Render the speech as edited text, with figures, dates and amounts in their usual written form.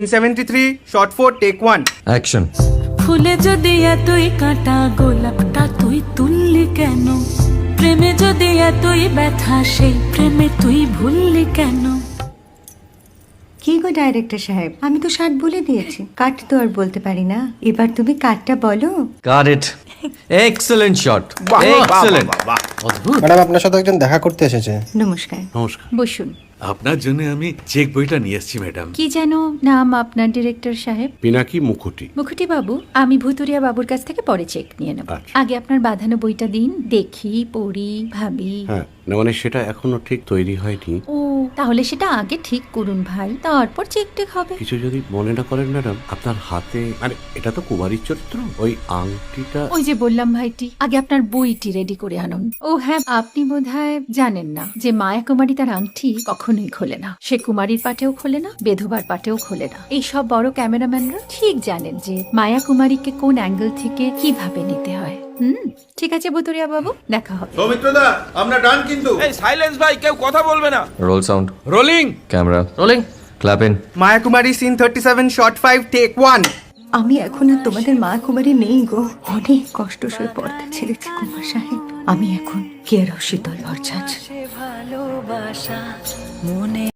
73 shot 4 take 1 action. ফুলে যদি এতই কাঁটা গোলাপটা তুই তুললি কেন? প্রেমে যদি এতই ব্যথা সেই প্রেমে তুই ভুললি কেন? কি গো ডাইরেক্টর সাহেব, আমি তো 60 বলে দিয়েছি, কাট তো আর বলতে পারি না। এবার তুমি কাটটা বলো। Got it. Excellent shot, excellent. Madam আপনার সাথে একজন দেখা করতে এসেছে। নমস্কার। নমস্কার। বসুন। আপনার জন্য আমি চেক বইটা নিয়ে এসেছি ম্যাডাম। কি যেন নাম আপনার ডিরেক্টর সাহেব? পিনাকি মুখোটি। মুখুটি বাবু, আমি ভুতুরিয়া বাবুর কাছ থেকে পরে চেক নিয়ে নেব। আচ্ছা। আগে আপনার বাঁধানো বইটা দিন, দেখি, পড়ি, ভাবি। হ্যাঁ, না মানে সেটা এখনো ঠিক তৈরি হয়নি। ও, তাহলে সেটা আগে ঠিক করুন ভাই, তারপর চেক টেক হবে। কিছু যদি মনে না করেন ম্যাডাম, আপনার হাতে মানে এটা তো কুমারীর চরিত্র, ওই আংটিটা। ওই যে বললাম ভাইটি, আগে আপনার বইটি রেডি করে আনুন। ও হ্যাঁ, আপনি বোধহয় জানেন না যে মায়া কুমারী তার আংটি কখনোই খোলে না। সে কুমারীর পাটেও খোলে না, বেধবার পাটেও খোলে না। এই সব বড় ক্যামেরাম্যানরা ঠিক জানেন যে মায়া কুমারীকে কোন অ্যাঙ্গেল থেকে কিভাবে নিতে হয়। ঠিক আছে বুতুরিয়া বাবু, দেখা হবে। সৌমিত্রদা আমরা ডান কিন্তু। এই সাইলেন্স ভাই, কেউ কথা বলবে না। Roll sound, rolling. Camera rolling, clap in. Maya Kumari scene 37 shot 5 take 1 আমি এখন আর তোমাদের মা কুমারী নেই গো, অনেক কষ্ট সয়ে পর্দা ছেড়েছি কুমার সাহেব। আমি এখন কেরও শীতল ভরছাছ। ভালোবাসা মনে